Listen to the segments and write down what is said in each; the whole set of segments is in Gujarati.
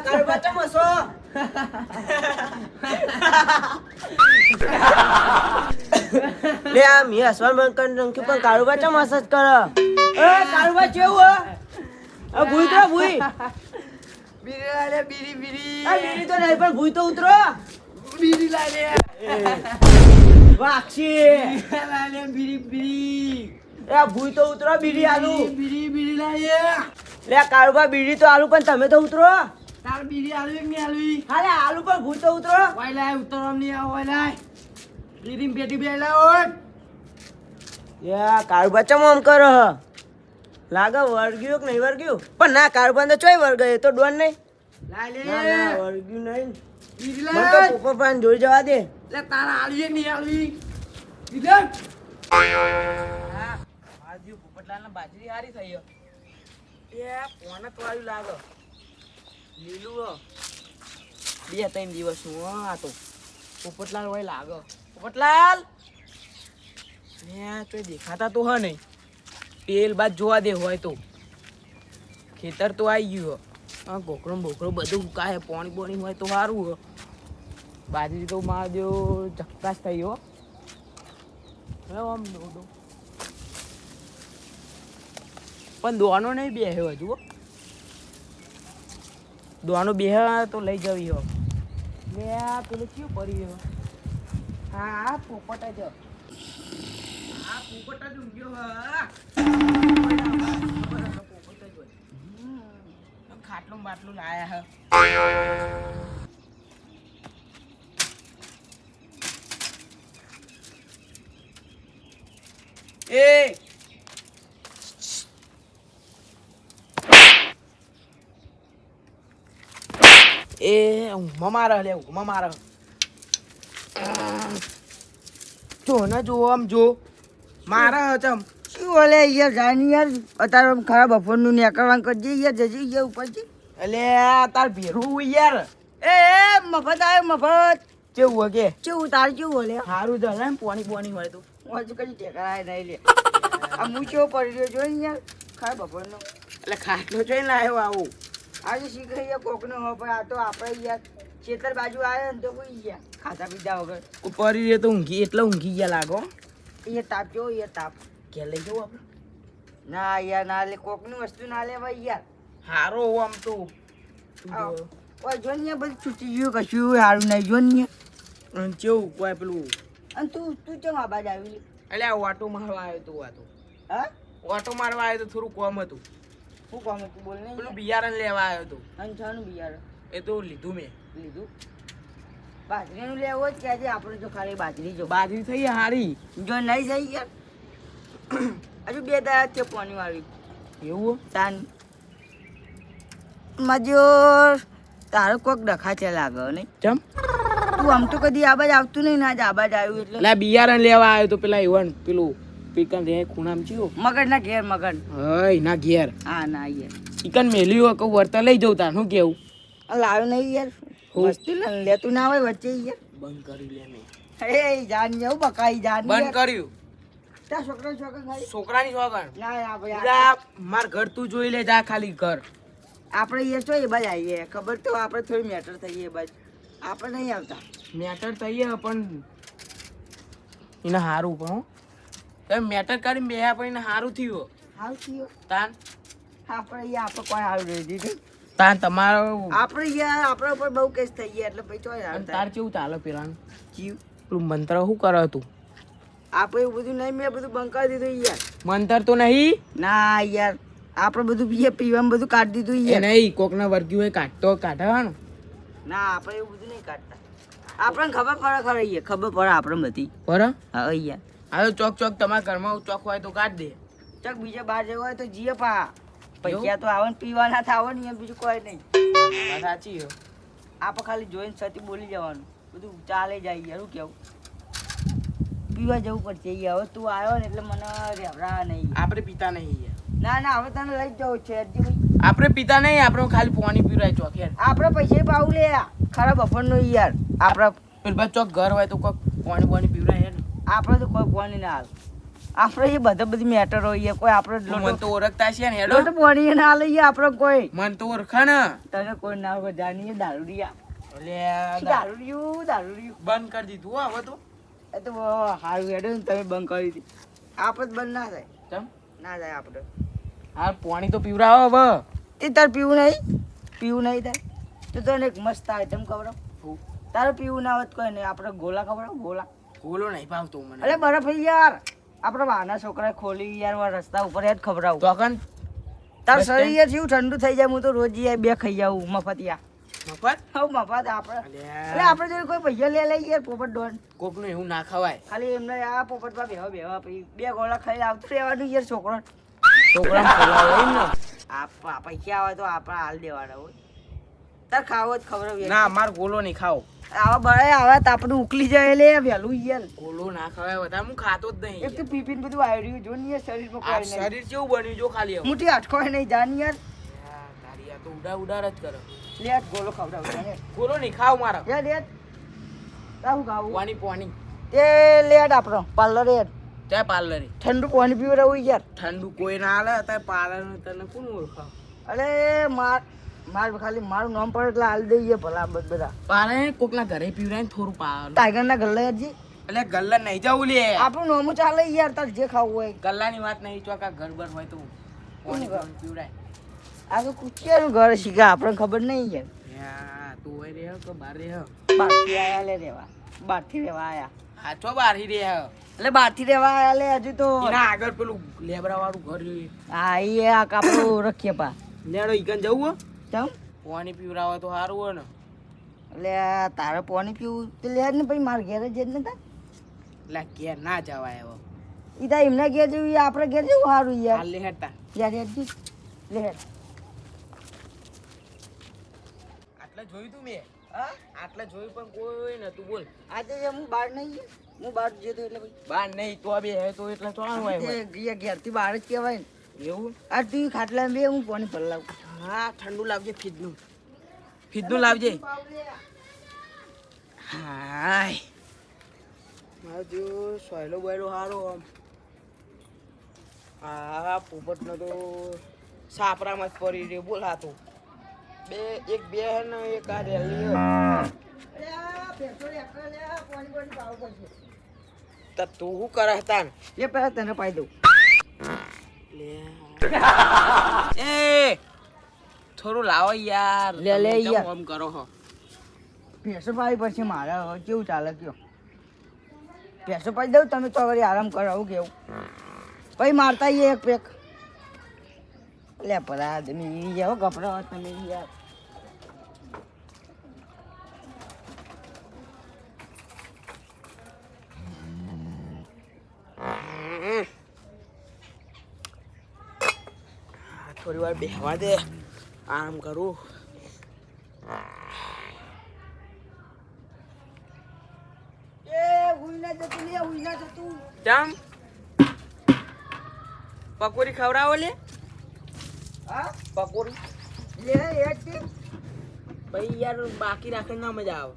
કાળુબા ચમ હસો? લે આ મી હસવાનું બંધ કરી નાખ્યું પણ કાળુબા ચમ હસ જ કરે? એ કાળુબા કેવું હે? આ ભૂઈ તો ભૂઈ. બીડી લાય બીડી બીડી. આ બીડી તો નહીં પણ ભૂઈ તો ઉતરો. બીડી લાય વાક્ષી. લાય બીડી બીડી. એ આ ભૂઈ તો ઉતરો બીડી આલુ. બીડી બીડી લાય. લે આ કાળુબા બીડી તો આલુ પણ તમે તો ઉતરો. તાર બીડી આલવી કે નહીં આલવી? હાલે આલુ પણ ભૂઈ તો ઉતરો. ઓય લાય ઉતરવા નહીં આવ ઓય લાય. બીડી પેટી બે લાય ઓય. યા કાળુબા ચમ આમ કરો હ? લાગે વર્ગ્યું કે નહીં વર્ગ્યું? પણ ના કાળુબા તો ચોય વર્ગ એ તો ડોન નહીં. લાય ના લે. ના વર્ગ્યું નહીં. બીડી મને તો લાય. પોપર પાન જોઈ જવા દે. લે તારા આલવી કે નહીં આલવી? બીડી આજુ પોપટલાલના બાજરી હારી થઈ ગયો. એ પોને તો આવ્યું લાગે. લીલું હો. 2-3 દિવસનું હો આ તો. પોપટલાલ હોય લાગે. પોપટલાલ ને તો દેખાતા તો હ નહીં. પેલ બાદ જોવા દે હોય તો. ખેતર તો આવી ગયું હો. આ ગોખરો બોખરો બધું કાહે પાણી બોણી હોય તો સારું હો. બાજરી તો માર દેવ ચક્કાસ થઈ ગયો. હવે આમ દોડો પણ દોવાનો નહીં બેહ્યો હજુ હો. દોવાનો બેહ તો લઈ જવી હો. લે આ પેલું કયું પડી ગયો? હા પોપટ જ. હા પોપટ જ ઊંઘ્યો હા. પોપટ જ હોય. ખાટલું બાટલું લાયા હે. એ ઊંઘમાં મારે લે ઊંઘમાં મારે. જો ને જો આમ જો મારે ચમ શું ઓલે યાર જાની યાર અત્યારે આમ ખરાબ બપોરનું નીકળવાનું કરજે યાર જજી યાર ઉપરથી. એટલે તાર ભેરું યાર. એ મફત આવ્યો મફત. કેવું કે કેવું તાર કેવું ઓલે સારું જ હલે પોણી પોણી હોય તો. હું હજુ કદી ટેકરાય નહીં લે. આ મૂછો પડી રહ્યો જોઈ યાર ખરાબ બપોરનો. એટલે ખાટલો જોઈને લાવ્યો આવું. આજે શીખાઈ ગયા કોકનો હો પણ આ તો આપણે યાર ખેતર બાજુ આવ્યો ને તો કોઈ ગયા ખાધા પીધા વગર. પરી રે તો ઊંઘી એટલે ઊંઘી ગયા લાગો. એ તાપ કેવો યાર તાપ. કે લઈ જવું આપણે? ના યાર ના લે કોકની વસ્તુ ના લેવાય યાર. હારો આમ તો ઓય જો ને બધું છૂટી ગયું કશું સારું નહીં જો ને. કેવું કોઈ પેલું અને તું ચમ આ બાજુ આવી એટલે આ ઓટો મારવા આવ્યો તું આ તો. હા ઓટો મારવા આવ્યો તો થોડું કોમ હતું. શું કામ તું બોલ ને પેલું બિયારણ લેવા આવ્યો તો. અને છાનું બિયાર એ તો લીધું મેં. લીધું બાજરીનું લેવો જ કે આજે આપણે તો ખાલી બાજરી જો બાજરી થઈ હારી. જો નહીં જઈ યાર હજુ 2 દાડા છે પાણી વાળી એવું તાન મજો તારો કોક ડખા છે લાગે નહીં ચમ તું આમ તો કદી આ બાજુ આવતું નહીં ને આજે આ બાજુ આવ્યું એટલે એટલે બિયારણ લેવા આવ્યો તો પેલા એવન પેલું પીકન રે ખૂણામ ચિયો મગન ના ઘેર મગન હય ના ઘેર હા ના યાર ચિકન મેલ્યું કહું વર્તા લઈ જવું તાર શું કેવું? આ લાવ્યો નહીં યાર મસ્તી ને લેતું ના હોય વચ્ચે યાર બંધ કરી લે મેં. અરે જાન જવું બકાઈ જાન બંધ કર્યું. ત્યાં છોકરો છોકરો ખાલી છોકરાની સોગન ના ના ભાઈ જા માર ઘર તું જોઈ લે જા ખાલી ઘર. આપણે યાર છો એ બાજુ આવીએ ખબર તો આપણે થોડી મેટર થઈએ બાજુ આપણે નહીં આવતા મેટર થઈએ પણ એને હારું પણ હો. તમે મેટર કરીને બેહ્યા પણ એને હારું થયું હાલ થયો તાન આપણે યાર આપણે કોઈ આવી રહી દીધું તાન તમારો આપણે યાર આપણા ઉપર બહુ કેસ થઈ ગયા એટલે ભાઈ ચોય અને આવતા તાર કેવું ચાલે પેલાનું જીવ પેલું મંત્ર શું કરે તું? આપણે એવું બધું નહીં મેં બધું બંધ કરી દીધું યાર મંતર તો નહીં ના યાર આપણે બધું પીવાનું બધું કાઢી દીધું એ યાર નહીં કોકના વર્ગ્યું હોય કાઢતો કાઢવાનું. ના આપણે એવું બધું નહીં કાઢતા આપણને ખબર પડે ખરે યાર ખબર પડે આપણે બધી બરાબર હા યાર હા તો ચોક ચોક તમારા ઘરમાં ચોક હોય તો કાઢ દે. ચક બીજા બહાર જવું હોય તો જીએ પા પૈસા તો આવે ને પીવાના થાવ ને એમ બીજું કોઈ નહીં વાત સાચી હો. આપણે ખાલી જોઈને છતી બોલી જવાનું બધું ચાલે જાય યાર શું કેવું પીવા જવું પડશે યાર હવે તું આવ્યો ને એટલે મને રેવરા નહીં આપણે પીતા નહીં યાર. ના ના હવે તને લઈ જ જવું છે હજી ભાઈ આપણે પીતા નહીં આપણે ખાલી પાણી પીવડાય ચોક યાર. આપણે પૈસા પાવું લે ખરાબ બપોરનો યાર આપણા પેલા ચોક ઘર હોય તો કોક પાણી પાણી પીવડાય યાર. આપણે તો કોઈ પાણી ના હાલ આપણે એ બધા બધી મેટર હોય કોઈ આપણે મન તો ઓળખતા છે ને હેડો લોટ પાણી ના લઈએ આપણે કોઈ મન તો ઓળખા ને તને કોઈ ના હોય જાણીએ દારૂડિયા એટલે દારૂડિયું બંધ કરી દીધું હો હવે તો એ તો હારું હેડો ને તમે બંધ કરી દીધી આપણે જ બંધ ના થાય ચમ ના થાય આપણે હા પાણી તો પીવડાવો હવે તે તાર પીવું નહીં તાર તો તને એક મસ્ત આઈટમ ખવડાવ તારે પીવું ના હોત કોઈ નહીં આપણે ગોલા ખવડાવ ગોલા ગોલો નહીં ભાવતો મને અરે બરફ યાર આપણે વાના છોકરા ખોલી યાર રસ્તા ઉપર યાર ખવડાવું તો કન તાર બસ શરીર યાર જેવું ઠંડુ થઈ જાય હું તો રોજ યાર બે ખાઈ જાઉં મફતિયા મફત મફત આપણે અલ્યા. એટલે આપણે જો કોઈ પૈસા લે લઈ યાર પોપટ ડોન કોકનું એવું ના ખવાય ખાલી એમને આ પોપટમાં બેવા પછી બે ગોળા ખાઈ આવતું રહેવાનું યાર છોકરો છોકરાને ખવડાવો એમ ને પૈસા આવે તો આપણે હાલ દેવાના હોય તાર ખાવો જ ખબર ના માર ગોલો નહીં ખાવ આવા બળે આવા તો આપણે ઉકલી જાય લે વહેલું યાર ગોલો ના ખવાય વધારે હું ખાતો જ નહીં એક તો પીપીને બધું આવ્યું જો ને શરીરમાં આ કોઈ નહીં શરીર કેવું બન્યું જો ખાલી હવે. મોટી અટકોય નહીં જાન યાર હા, તારી આ તો ઉડાર જ કરે લે આ ગોલો ખવડાવ લે ગોલો નહીં ખાવ મારા લે તારું ખાવું પાણી પાણી તે લેટ આપણો પાર્લર યાર ચાય પાર્લરે ઠંડુ પાણી પીવું રહું યાર ઠંડુ કોઈ ના હાલે અત્યારે પાર્લર તને કોણ ઓળખાવ અરે માર ખાલી મારું નામ પડે એટલે હાલ દઈએ ભલા બધા પાર્લર કોકના ઘરે પીવડાય ને થોડું પાલ ટાઈગર ના ગલ્લા યારજી એટલે ગલ્લા નહીં જવું લે આપણું નામ ચાલે યાર તાર જે ખાવું હોય ગલ્લાની વાત નહીં ચોકા ઘર બર હોય તો પાણી ઘર? પીવડાય આ તો કુચિયાનું ઘર શીખા આપણને ખબર નહીં યાર યા તું હોય રે કે બાર રે બહારથી આયા લે રેવા બહારથી રેવા આયા હા ચો બારી રે એટલે બહારથી રેવા આયા લે હજુ તો એના આગળ પેલું લેબરા વાળું ઘર રહ્યું હા એ આ કાપડું રખીએ પા લેડો ઈકન જવું હો ચમ પાણી પીવડાવે તો સારું હોય ને એટલે તારે પાણી પીવું તે લે જ ને પછી મારા ઘેર જ ને તા એટલે ઘેર ના જવાય હવે ઈ તા એમના ઘેર જેવું આપણે ઘેર જેવું સારું યાર હાલ લેહેડતા યાર યાર જી લે આટલે જોયું તું મેં હા આટલે જોયું પણ કોઈ નતું બોલ આજે હું બહાર નહીં ગયો હું બહાર જતો એટલે પછી બાર નહીં તો બે હે તો એટલે ચોવાનું હોય ઘેરથી બહાર જ કહેવાય ને એવું આ તું ખાટલા બે હું પાણી પલાવું હા ઠંડુ લાવજે ફીજનું લાવજે હાય મારો જો સોયલો બોયલો સારો આમ હા પોપટનો તો સાપરામાં જ પડી રહ્યો બોલાતો એક બે હે ને એક આ રેલી તું શું કરે હતા ને એ પહેલા તને પાઈ દઉં એ થોડું લાવો યાર લે, લે તમે યાર. કેમ આમ કરો હો ભેંસો પાવી પછી મારે હવે કેવું ચાલે કયો ભેંસો પાઈ દઉં તમે તો વળી આરામ કરો આવું કેવું પછી મારતા આવીએ એક પેક લે ભલા તમે ઈ જાઓ કપડા તમે ઈ યાર થોડી વાર બેહવા દે આરામ કરું એ હુઈ ના જતું લે હુઈ ના જતું ચમ પકોડી ખવડાવો લે હા પકોડી લે એક થી ભાઈ યાર બાકી રાખે ના મજા આવે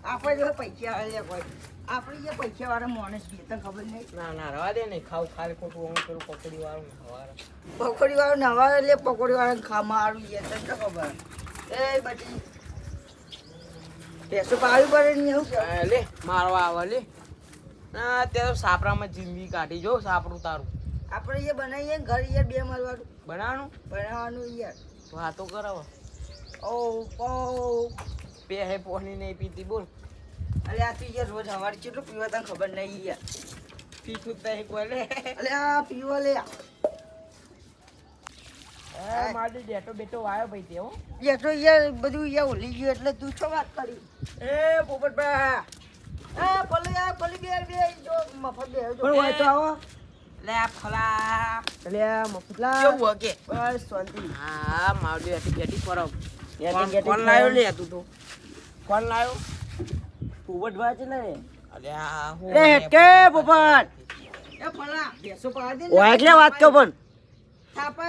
આપણે જો પૈસા લે કોઈ આપણે જે પૈસા વાળા માણસ છીએ તને ખબર નહીં ના ના રવા દે ને ખાવ ખાલી ખોટું હું પેલું પકોડી વાળું ખવારે પકોડી વાળો નવા એટલે પકોડી વાળા ખા મારું છે તને તો ખબર એ બધી પેસો પાવી પડે નહીં એવું કે લે મારવા આવે લે ના અત્યારે તો સાપરામાં જિંદગી કાઢી જો સાપડું તારું આપણે એ બનાવીએ ને ઘર યાર બે મારવાનું બનાવવાનું બનાવવાનું યાર વાતો કરાવો ઓ ઓ બે હે પોણી નહીં પીતી બોલ અલે આ તું યાર રોજ સવારે કેટલું પીવા તને ખબર નહીં યાર પીતું જ નહીં કોઈ લે અલે આ પીવા લે મારી ડેટો બેટો વાયો ભાઈ તે હો યાર તો યાર બધું યાર ઓલી ગયું એટલે તું છો વાત કરી એ પોપટભાઈ પલી બે જો મફત બે જો હોય તો આવો લે આ ફલા અલે આ મફતલા કેવું હકે બસ શાંતિ હા માવડી હતી બેટી પરબ બેટી કોણ લાયો લે તું તો કોણ લાયો પોપટ ભાઈ છે ને અલે આ હું એ કે પોપટ એ ફલા બેસો પા દે ઓય એટલે વાત કહો પણ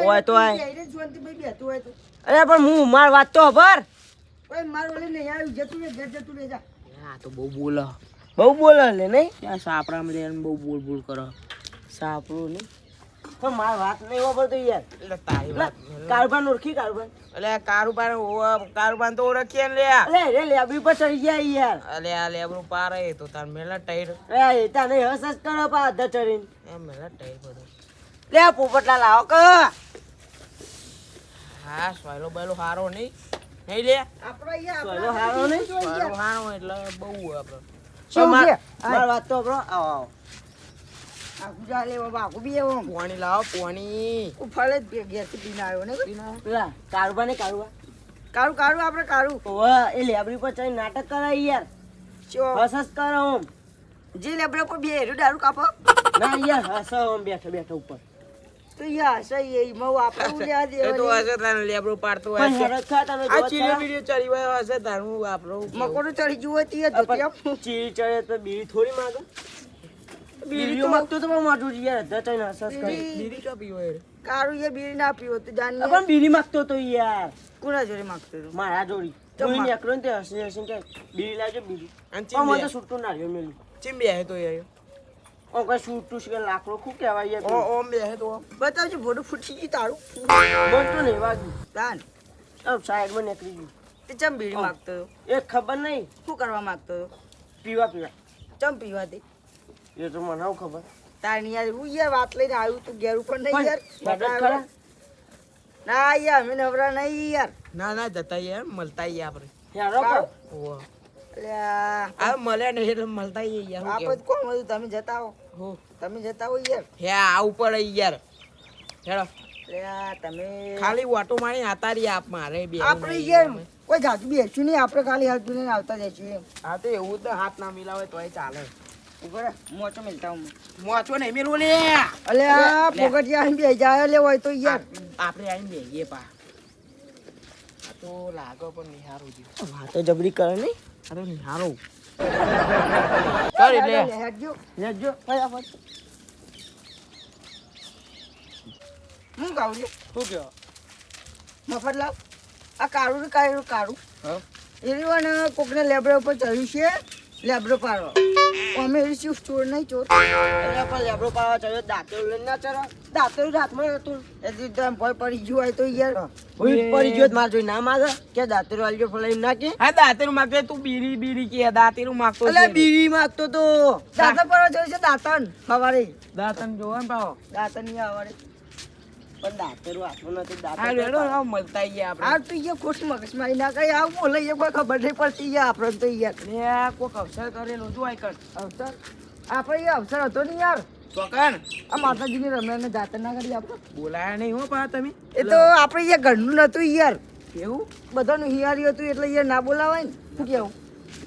ઓય તો આય. શાંતિ ભાઈ બેતું હોય તો અરે પણ હું માર વાત તો ખબર ઓય માર ઓલે નહીં આવ્યું જતું રે ઘર જતું રે જા આ તો બહુ બોલે બહુ બોલે લે નહીં ત્યાં સાપરામાં લઈને બહુ બોલ બોલ કરો સાપરું નહીં પણ મારી વાત નહીં વાપરતો યાર એટલે તારી વાત કારુબાન ઓળખી કારુબાન એટલે કારુબાન તો ઓળખીએ ને લે અલે રે લેબરી પર ચડી ગયા યાર અલે આ લેબરું પારે તો તાર મેલા ટાઈર એ તાને હસ હસ કરો પા અધર ચડીને એ મેલા ટાઈર બધો લે પોપટલાલ આવો કે હા સ્વાયલો બાયલો હારો નહીં નહીં લે આપણે અહીંયા સોયલો હારો નહીં સ્વાયલો હારો એટલે બહુ આપણે શું માર છે? વાત તો આપણો આવો આવો આખું જા લે બાબા આખું બી એવો પોણી લાવો પોણી ઉફાળે જ ઘેરથી પીને આવ્યો ને પેલા કારુબા ને કારુબા કારું કારું આપણે કારું ઓવા એ લેબરી પર ચડી નાટક કરાય યાર ચો હસ હસ કરો ઓમ જે લેબડે પર બે હેરું દારૂ કાપો ના યાર હસો ઓમ બેઠો બેઠો ઉપર તો યા સહી એ મઉ આપણે લ્યા એ તો દેવાની હશે તારે લેબરું પાડતું પણ હશે હેરત ખા તમે આ જોત ચીલો ખરા? વિડિયો ચડી હોય હશે તારું આપણું મકોડું ચડી જુઓ તી ધોતિયા ચીરી ચડે તો બીડી થોડી માંગે બીડીઓ માંગતો તો પણ માથું યાર અધર ચડીને હસ હસ કરી બીડી કા પીવો એ કારું એ બીડી ના પીવો તો જાની પણ બીડી માંગતો તો યાર કોના જોડે માંગતો તો મારા જોડી જોઈ નીકળ્યો ને તે હસી હસી કે બીડી લાવજો બીડી અને પણ મને તો ચીમ છૂટું ના રહ્યો મેલું ચીમ બે તો એ ઓ કઈ છૂટું છે કે લાકડો ખૂબ કહેવાય યાર ઓ ઓમ બે તો બતાવજો ભોડું ફૂટી ગયું તારું બનતું નહીં વાગ્યું તાન સાઈડમાં નીકળી ગયું તે ચમ બીડી માંગતો તો એ ખબર નહીં શું કરવા માંગતો તો પીવા પીવા ચમ પીવાથી એ તો મને આવું ખબર તારની યાર હું યાર વાત લઈને આવ્યું તું ઘેર ઉપર નહીં યાર હેડત ખરા? ના યાર અમે નવરા નહીં યાર ના ના જતા યાર મળતા યાર આપણે હેરો કાવ. પણ. ઓ અલ્યા આ મળે ને એટલે મળતા યાર હું આપણે કોણ બધું તમે જતા હો હો તમે જતા હો યાર હે આ ઉપર યાર હેડો અલ્યા તમે ખાલી વાટો મારી આતા રહી આપ મારે બે આપણે યાર કોઈ જાજુ બેસ્યું નહીં આપણે ખાલી હાથ પીને આવતા જઈશું એમ હા તો એવું તો હાથ ના મિલાવે તોય ચાલે ઉપર મોચો મિલતા હું મોચો નહીં મેલવું લે અલ્યા લે. પોગટિયા અહીં બે જાય લે હોય તો યાર આપણે આવીને બેહીએ પા આ તો લાગો પણ નિહારું છે વાતો જબરી કરે નહીં અરે નિહારું કર એટલે હેડજો લેજો ફટાફટ હું ગાઉં લે શું કહો મફતલાલ આ કાળું ને કાળું કાળું હા એની ને કોકને લેબડે ઉપર ચડ્યું છે લેબડો પાડવા અમે એવી શું ચોર નહીં ચોર એટલે પણ લેબડો પાડવા ચડ્યો દાંતેલું લઈને ના ચડો દાંતેલું હાથમાં હતું એટલે તમે ભય પડી ગયું હોય તો યાર હું પડી ગયો માર જોઈ ના માગે કે દાંતેલું આલજો ફલાઈ ના કે હા દાંતેરું માગતો તું બીડી બીડી કે દાંતેરું માગતો એટલે બીડી માંગતો તો દાંતણ પડવા જોયું છે દાંતણ સવારે દાંતન જોવા ને પાવો દાંતણ નહીં સવારે પણ દાંતેલું હાથમાં નથી હા દાંતેલું રેડો હા મળતા ગયા આપણે આ તું યાર ખોટ મગજમાં ના કઈ આવું બોલે એ કોઈ ખબર નહીં પડતી યાર આપણે તો યાર લે કોક અવસર કરેલો જો આઈ કર અવસર આપણે એ અવસર હતો ને યાર ચોકન આ માતાજીની રમ્યાને દાંતણ ના કરી આપણે બોલાયા નહીં હો પા તમે એ તો આપણે યાર ઘરનું નતું યાર એવું બધાનું હિયારી હતું એટલે યાર ના બોલાવાય ને શું કેવું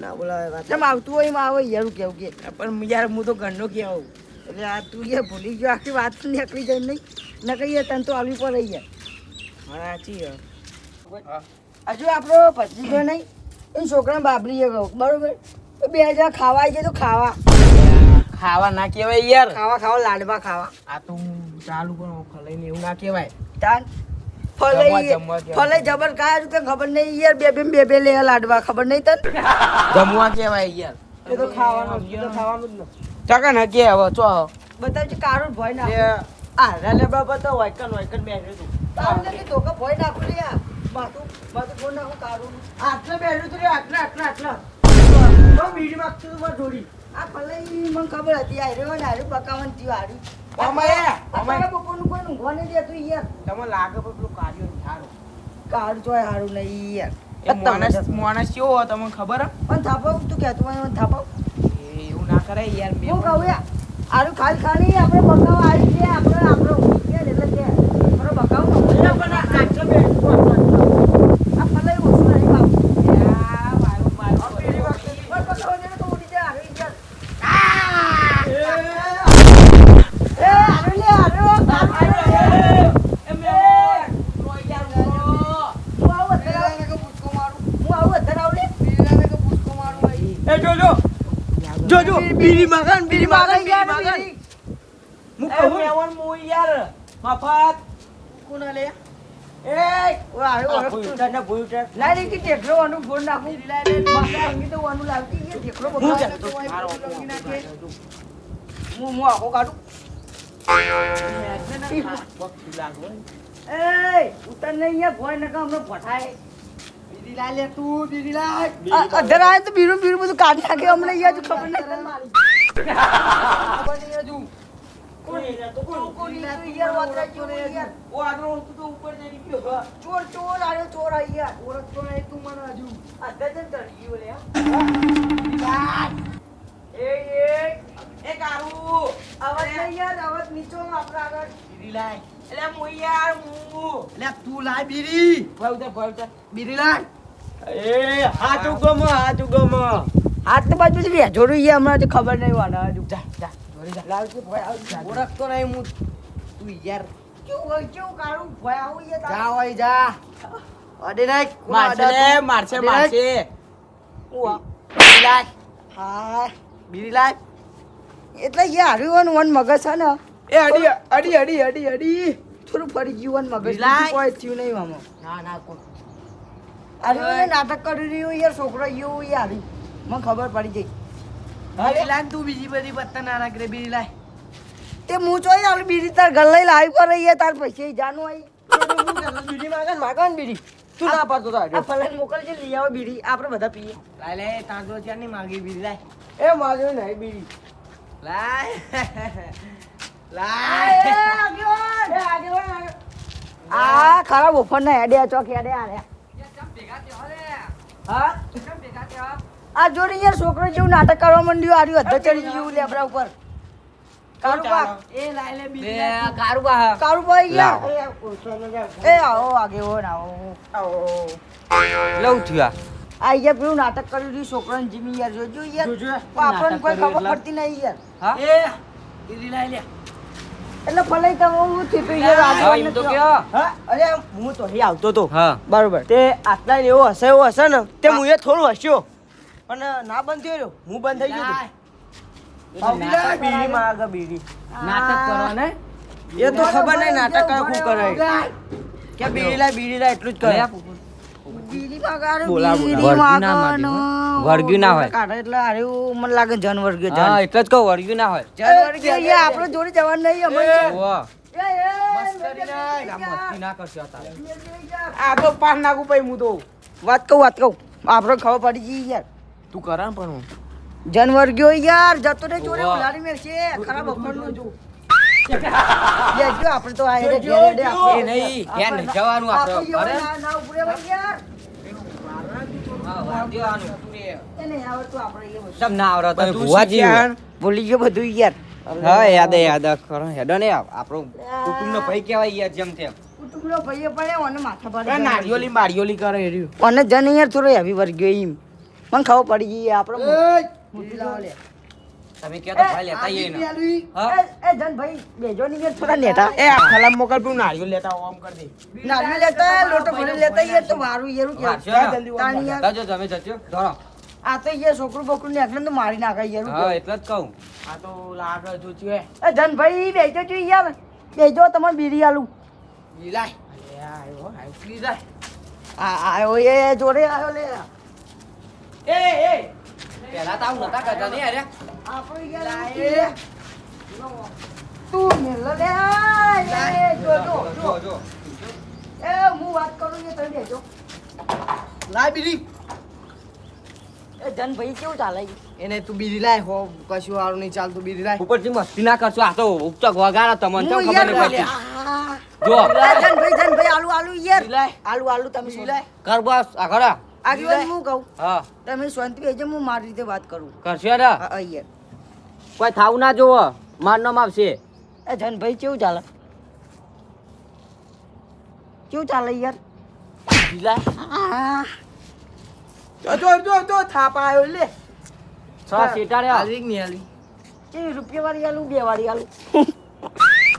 ના બોલાવે વાત જેમ આવતું હોય એમાં આવે યાર હું કેવું કે પણ યાર હું તો ઘરનો કેવું એટલે આ તું યાર ભૂલી ગયો આખી વાત નીકળી જાય નહીં ન કહીએ તને તો આવી પર રહી યાર સાચી હજુ આપણો પછી જો નહીં એ છોકરા બાબરી ગયો બરોબર તો 2000 ખાવા આવી જાય તો ખાવા ખાવા ના કહેવાય યાર ખાવા લાડવા ખાવા આ તો હું ચાલુ પણ ખલાઈને એવું ના કહેવાય તાન જમવા કહેવાય. ફલે જબર ખાય કે ખબર નહીં યાર બે લે લાડવા ખબર નહીં તને જમવા કહેવાય યાર એ તો ખાવાનું જ ને ચકન હકે હવે ચો બતાવજે કારું ભય ના આ રેલે બાબા તો વાયકન બેઠું તું તારું કે તો કે ભય નાખું લે માથું કોણ નાખું કારું આટલા બેઠું તું રે આટલા તો બીડી માંગતું તું માર જોડી આ ભલે ઈ મને ખબર હતી આ રે ને આરે પકાવન થયું આરી અમાય અમારે બપોરનું કોઈ ઊંઘવા નહીં દેતું યાર તમે લાગે પણ પેલું કાર્ય સારું કારું ચોય હારું નહીં યાર એ માણસ કેવો હોય તમને ખબર હે? પણ થાપાવ તું કહેતું હોય મને થાપાવ એ એવું ના કરે યાર હું કહું યાર આરું ખાલી આપણે બકાવ આવી છે આપણે કે એટલે કે મારો બકાવ ન હોય પણ આટલા બેઠું આ ભલે ઓછું નહીં બાપુ યા મારું મારું પણ બકાવ ને તો ઉડી જાય હારી યાર એ હારું લે હારું હું આવું અત્યારે આવું લે એ જોજો બીડી માંગન હું કહું મેવન મુ યાર મફત કોના લે એ ઓ આવ્યો આ ભૂઈ ઉઠાડ ને ભૂઈ ઉઠાડ. ના રે કે ટેકરો વાનું ફોન નાખું મારા અંગી તો વાનું લાવતી કે ટેકરો હું બગડો ચાલે તો તું? મારો મારો લગી નાખે આખો હું આખો કાઢું પગ લાગો. એ ઉતર નહીં યાર ભોય નકા હમણાં પઠાય બીડી લાય લે તું બીડી લાય અધર આય તો બીરું બીરું બધું કાઢી નાખે હમણાં યાર તું ખબર નહીં મારી ખબર નહીં હજુ કોણ એના તો કોણ? કોણ યાર યાર વાતરા ચોર યાર ઓ આગળ ઓળખું તો ઉપર જઈને ગયો. ચોર ચોર આયો ચોર આઈ યાર ઓળખતો નહીં તું મને હજુ અધર જન કરી ગયો લે હા એ કારું અવાજ નહીં યાર અવાજ નીચો આપણા આગળ બીડી લાય. એટલે હું યાર હું લે તું લાય બીડી ભાવતા બીડી લાય એ હાથ ઉગોમો હાથ ઉગોમો. હાથ તો બાજુ થી જોડું યાર હમણાં તો ખબર નહીં વાના હજુ જા જા લાવ કે ભોય આવ ઓળખતો નહીં હું. તું યાર કેવું હોય કેવું કાળું ભોય આવું યાર જા હોય જા. અડે નાખ. મારશે હું આ બીડી લાય. હા બીડી લાય. એટલે યાર હરિવન વન મગજ છે ને એ અડી થોડું ફરી ગયું વન મગજ લાય. બીજું કોઈ થયું નહીં આમાં ના ના કોઈ. હરિવન નાટક કરી રહ્યો યાર છોકરો યો યાર મને ખબર પડી ગઈ બીડી લાય ને તું બીજી બધી પત્તા ના નાખ રે. બીડી લાય. તે હું ચોઈ આલું બીડી તાર ગલ લઈ લાવી પર યાર તાર પૈસે જાનું આવી બીડી માગે ને બીડી. તું ના પાડતો તો આ આડ્યો. ફલન મોકલજે લઈ આવો બીડી આપણે બધા પીએ લાય લે તાર તો ચાર ની માગી બીડી લાય. એ માગ્યો નહીં બીડી લાય. એ લાય. આગેવાન આ ખરાબ ઓફર ના હેડે ચોક હેડે આ હા આ જોડી યાર છોકરો જેવું નાટક કરવા માંડ્યું આર્યું અધર ચડી ગયું લેબડા ઉપર કારુબા એ લાય લે બીડી બે લાય. કારુબા કારુબા યાર લાવ. એ આવો આગેવાન આવો લઉં થયું આ યાર પેલું નાટક કરી રહ્યું છોકરાને જીમી યાર જોજો યાર જોજો. આપણને કોઈ નાટક ખબર કર્યું પડતી નહીં યાર હા એ બીડી લાય લે. એટલે ફલાઈ તમે થયું તું યાર હા એમ તો કયો હા અરે હું તો અહીં આવતો તો. હા બરોબર તે આટલા ને એવો હશે ને તે હું એ થોડું હસ્યો પણ ના બંધ થયો રહ્યો. હું બંધ થઈ ગયો તો. બીડી માગે બીડી. નાટક કરો ને એ તો ખબર નહીં નાટક શું કરે કે બીડી લાય એટલું જ કરે. બીડી માગાડો બોલા, બોલા. બીડી વળગ્યું ના માગવાનો. માંડ્યું, વળગ્યું ના હોય. કાઢે એટલે હારું મને લાગે જન વર્ગ્યો હા જન એટલે જ કહું વળગ્યું ના હોય જન વર્ગ્યો યાર આપણે જોડે જવાનું નહીં અમે ઓહો. મસ્કરી નહીં. આ મસ્તી ના કરશો તારે. આ તો પાન નાખું પછી હું તો વાત કહું આપણે ખબર પડી ગઈ યાર તું કરા ને પણ જન વર્ગ્યો યાર જતો રે જોડે ઓવા. ઉલાડી મેલશે ખરાબ અફરનો જો લેજો આપણે તો આ રે ઘેરે ડે એ નહીં ધ્યાન નહીં જવાનું આપણે અરે ના ઉપરે વળી યાર હા, વાંધો આનું. એને આવડતું આપણે એ વસ્તુ. સમ ના આવડે તમે બધું ભુવાજી શીખ્યા. હો. ભૂલી ગયો બધું યાર હા યાદ કરો હેડો ને આપણો કુટુંબનો ભાઈ કહેવાય યાર જેમ તેમ કુટુંબનો ભાઈએ પડે અને માથા પાડે નારિયોલી બારિયોલી કરે એ રહ્યું. અને જન યાર થોડો હેવી વર્ગ્યો એમ મને ખબર પડી ગઈ આપણે મૂકી લાવો લે તમે કહો તો ભાઈ લેતા આવીએ ને હા? એ જન ભાઈ બેજો ની યાર થોડા નેટા એ આ ખલામ મોકલ પેલું નારિયોલ લેતા આવો, આમ કરી દે. નારિયેળ લેતા લોટો ભરી લેતા યાર તો મારું યાર કેવું વાંચો ને. જલ્દી તાણી યાર જજો તમે જજો ધરો આ તો યાર છોકરું બોકરું ને તો મારી નાખે યાર હું હા કહું. એટલે જ કહું આ તો લાગે જો છે. એ જન ભાઈ બેજો છું યાર બેજો તમારે બીડી આલું લાય. અરે આયો આયો પ્લીઝ લાય. આ આયો એ જોડે આયો લે એ પહેલા તો આવું નતા કરતા નહીં અરે આપણે યાર લાય. તું મેલ લે એ જો જો જો જો એ હું વાત કરું એ તમે બેજો લાય બીડી. એ જન ભાઈ કેવું ચાલે એને તું બીડી લાય હો કશું વાળું નહીં ચાલતું બીડી લાય. ઉપરથી મસ્તી ના કરશો આ તો ઉપચક વગાડો તમને તો હું ખબર યાર નહીં પડતી આ. જો જન ભાઈ આલુ આલુ યાર બીડી લાય. આલુ તમે શું લાય. કર બસ આગળ આ. આગળ હું કહું હા તમે શાંતિ બેજો હું મારી રીતે વાત કરું કરશો ને હા યાર કોઈ થાવું ના જોવો માર નામ આવશે એ જન ભાઈ કેવું ચાલે કેવું ચાલે યાર બીડી લાય. આ. જો થાપ આવ્યો લે. છ સીટા રે હાલી કે નહીં હાલી? કેવી રૂપિયા વાળી આલુ બે વાળી આલુ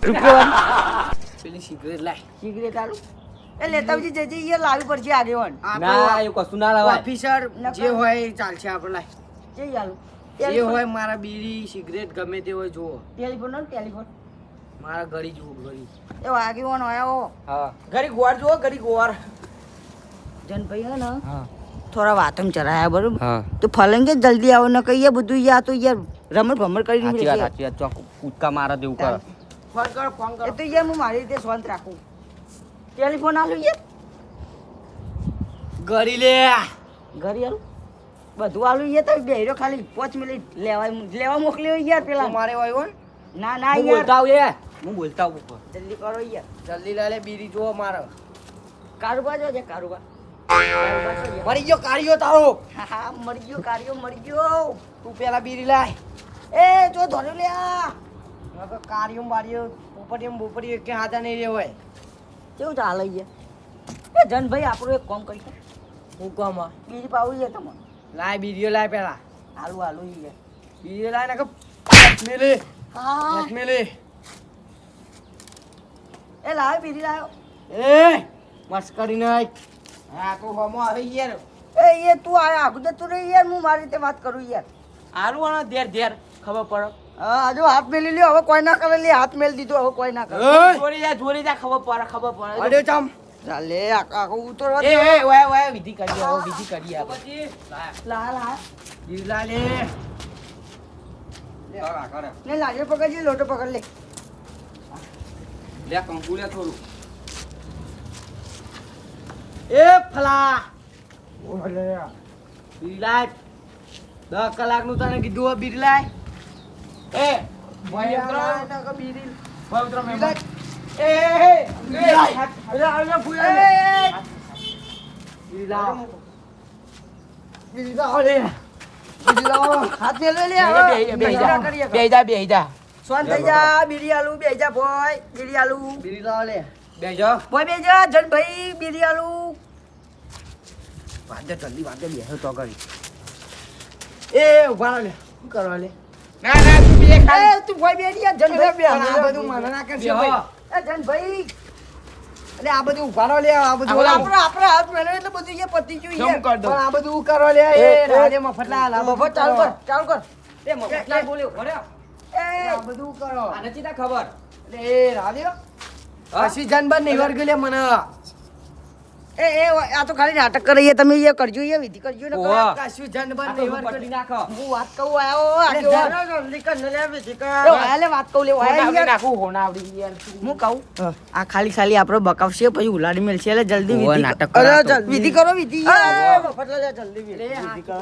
રૂપિયા વાળી પેલી સિગરેટ લાય. સિગરેટ આલુ એ લેતા આવજે જજે યાર લાવી પડશે આગેવાન ના એ કશું ના લવાય ઓફિસર જે હોય એ ચાલશે આપણે લાય. જઈ આલુ જે હોય મારા બીડી સિગરેટ ગમે તે હોય જુઓ. ટેલિફોન નો ટેલિફોન મારા ઘડી જુઓ ઘડી. એ વાગીઓન આયો હા ઘડી ગોળ જુઓ ઘડી ગોળ. જનભાઈ હે ને હા થોડા વાતમ ચરાયા બરોબર હા તો ફલંગે જલ્દી આવો ન કહીએ બધું યા તો યાર રમણ ભમણ કરીને સાચી વાત બેસીએ. સાચી વાત. ચોક કૂદકા મારે તેવું કરો. ફોન કરો ફોન એ તો યાર હું મારી રીતે શાંત રાખું. ટેલિફોન આલું યાર ઘડી લે. ઘરે આલું બધું આલું યાર તમે બેહરો ખાલી 5 મિનિટ લેવા મોકલ્યો યાર પેલા મારે હોય હોય ના ના હું યાર બોલતા આવું યાર હું બોલતા આવું ઉપર. જલ્દી કરો યાર જલ્દી લે બીડી જુઓ મારે. કારુબા જો છે કારુબા મરી ગયો કાઢ્યો તારો. હા મરી ગયો કાર્યો મરી ગયો તું પેલા બીડી લાય. એ જો ધોર્યો લે આ કાર્યો બાર્યો પોપટીઓ બોપટીઓ કે હાથા નહીં રે હોય. કેવું ચાલે યાર એ જનભાઈ આપણું એક કામ કરી હું કામ બીજી પાવું છે તમને લાય બીડીઓ લાય પેલા. આલુ આલુ યાર બીડીઓ લાય ને કે મિલી હા મિલી. એ લાવ બીજી લાવ એ મસ્કરી નહીં. હા તું હોમો આવી યાર. એ એ તું આયા આગળ તું રે યાર હું મારી રીતે વાત કરું યાર આલું આનો ધેર ધેર ખબર પડે. હા જો હાથ મેલી લ્યો હવે કોઈ ના કરે લે હાથ મેલ દીધો હવે કોઈ ના કરે જોરી જા ખબર પડે ખબર પડે. અડે ચમ ચાલે આખો ઉતરવા એ દે એ ઓય ઓય વિધિ કરીએ હવે વિધિ કરીએ આપણે. લા લા બીડી લાય લે. ને લાગે પકડજે લોટો પકડ લે લે કંકુ લે થોડું. એ ફલા બીડી લાય. 10 કલાકનું તને કીધું હોય બીડી લાય. એ ભાઈ ઉતરો. ભાઈ ઉતરો મહેમાન. એ બીડી લાય. અરે આવને ફૂયા લે. બીડી લાવ. બીડી લાવ લે. બીડી લાવ. હાથ મેલ લે હવે બેહી ના કરીએ જા બેહી જા. સોન થઈ જા બીડી આલુ બેહી જા બોય બીડી આલુ બીડી લાવ લે. બેહી જા. બોય બેહી જા જનભાઈ બીડી આલુ વાદે જલ્દી વાદે બેહો તો કરી. એ ઉભા લે. શું કરવા લે? ના ના તું બે એ તું બોય બેહી જા જનભાઈ પણ આ બધું મને ના કરશે ભાઈ. એ જનભાઈ એટલે આ બધું ઉભારો લે આ બધું આપણે હાથ મેલો એટલે બધું એ પતી ગયું યાર પણ આ બધું કરો લે એ રાડે મફતલા લાવો. બફર ચાલુ કર એ મફતલા બોલ્યો ભર્યો. એ આ બધું કરો. આ નથી તા ખબર એટલે એ રાડ્યો. પછી જનબન નહીં વર્ગ લે મને. એ આ તો ખાલી નાટક કરીએ તમે એ કરજો એ વિધિ કરજો ને ઓવા. કશું જનબન આ તો નહીં હું વર્ગ પટલી નાખો હું વાત કહું આયો એટલે આજો જલ્દી કર ને લે વિધિ કર. એ વાલે વાત કહું લે વાલે યાર નાખું હોનાવડી યાર. હું કહું આ ખાલી આપણો બકાવશે પછી ઉલાડી મેલશે એટલે જલ્દી ઓવા, વિધિ નાટક અરે કરાતો. જલ્દી વિધિ કરો વિધિ યાર બફટલા જા જલ્દી વિધિ કરો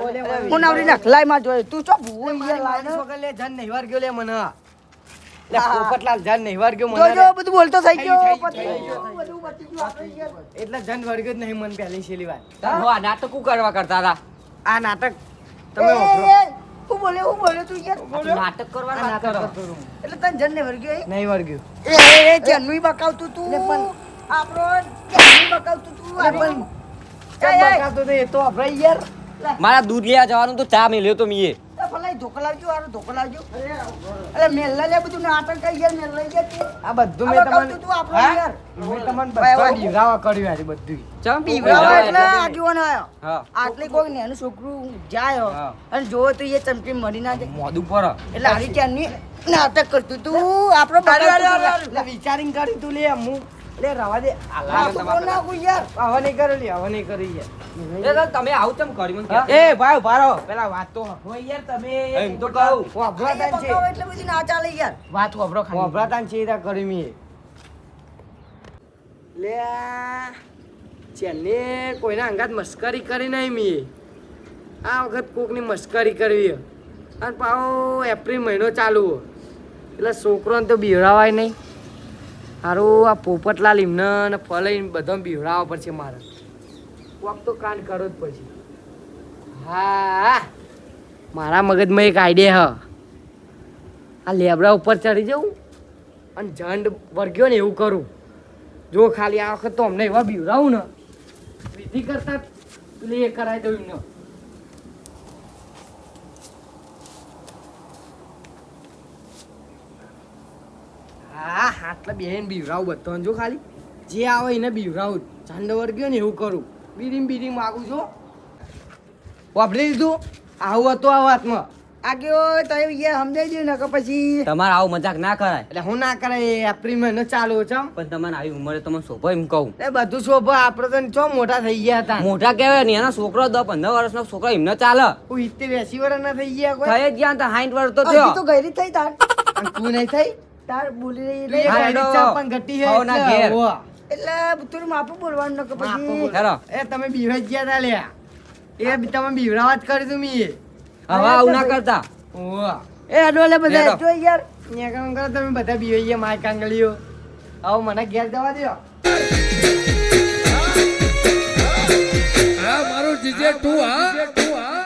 હું નાવડી નાખ લાય માં જોય તું ચો ભૂવો યાર લાય ને લે જન નહીં વર્ગ્યો લે મને. લે પોપટલાલ જન નહીં વર્ગ્યો મને. જો બધું બોલતો થઈ ગયો થઈ પતી ગયું. ગયું બધું પતી ગયું આપણે યાર એટલે જન વર્ગ્યો જ નહીં મને પહેલી છેલ્લી વાર. હું આ નાટક કરવા કરતા હતા આ નાટક એ, તમે વાપરો. હું બોલ્યો તું યાર આ નાટક કરવાની વાત કરો એટલે તને જન ને વર્ગ્યો એ નહીં વર્ગ્યો. એ જન્મી બકાવતું તું આપણો જન્મી બકાવતું તું આપણો કેમ બકાતો તો એ તો આપણે યાર. મારા દૂધ લેવા જવાનું તો ચા મેલ્યો તો મીએ ફલાઈ ધોકો લાવજો આરો ધોકો લાવજો અરે મેલ્લા લે બધું નાટક કઈ યાર મેલ લઈ જતી આ બધું મેં આ તમને બકાવતું તું આપણો હા? યાર. મેં તમને ભાઈ, બધા હવે- બીવરાવા કર્યું આજે બધું. ચમ બીવડાવા એટલે આગેવાન આયો હા આટલે કોઈ નેનું છોકરું જાય હા. અને જોવો તો એ ચમચી મરી ના જાય મોઢું પર એટલે આવી ક્યારની નાટક કરતું તું આપણો એટલે વિચારીને કર્યું તું લે હું લે રવા દે નાખું યાર હવે નહીં કર્યું લે હવે નહીં કર્યું યાર. તમે આવું ચમ કર્યું મને હા? કહો. એ ભાઈ ઉભા રહો. પેલા વાત તો હંભળો યાર તમે. એમ તો કહું. વાભરાતાન છે. બકાવ એટલે બધી ના ચાલે યાર વાત વાભરો ખાલી. વાભરાતાન છે એરા કરી મીએ. લે આ છેલ્લે કોઈના અંગાત મસ્કરી કરી નહીં મીએ. આ વખત કોકની મસ્કરી કરવી હે. અને પાછો એપ્રિલ મહિનો ચાલુ હો. એટલે છોકરોને તો બીવડાવાય નહીં. હારું આ પોપટલાલ એમને ને ફલાઈને બધા બીવડાવવા પડશે મારે. કોક તો કાંડ કરો જ પછી. હા મારા મગજમાં એક આઈડિયા હ. આ લેબડા ઉપર ચડી જવું અને ઝંડ વર્ગ્યો ને એવું કરું. જો ખાલી આ વખત તો અમને એવા બીવડાવું ને વિધિ કરતા પેલી એ કરાવી દઉં એમને. હા આટલા બેન બીવરાવું બધાને જો ખાલી જે આવે એને બીવરાવું. ઝંડ વર્ગ્યો ને એવું કરું. બીડી માગું છો વાપરી લીધું આવું હતું આ વાતમાં આગળ તો સમજાઈ દઉં ને કે પછી તમારે આવું મજાક ના કરાય. એટલે હું ના કરે એપ્રિલ મહિનો ચાલુ છે પણ તમારે આવી ઉંમરે તમે શોભો એમ કહું. એ બધું શોભો આપણે તો ચો મોટા થઈ ગયા હતા મોટા કહેવાય ને એના છોકરો 10-15 વર્ષનો છોકરો એમને ચાલે. હું 70-80 વર્ષ ના થઈ ગયા કોઈ થઈ જ ગયા તો 60 વર્ષ તો હજી થયો. તો ગયરી થઈ તાર અને તું નહીં થઈ તાર બોલી તું એ રહી હા, ગાડી એનો ચા પણ ઘટી હે ભાવના એટલે ઘેર. હોવા. એટલે તું માપું બોલવાનું ને કે માપું પછી બોલ. હેરો. એ તમે બીવાઈ જ ગયા તા લ્યા એ તમે બીવડાવા જ કરી તું મી હવે આવું ના કરતા. ઓવા એ અડોલે બધા હેડો. જોઈ યાર અહીંયા કામ કરો તમે બધા બીવાઈ ગયા માય કાંગળીઓ આવો મને ઘેર જવા દો આ મારું જીજે તું હા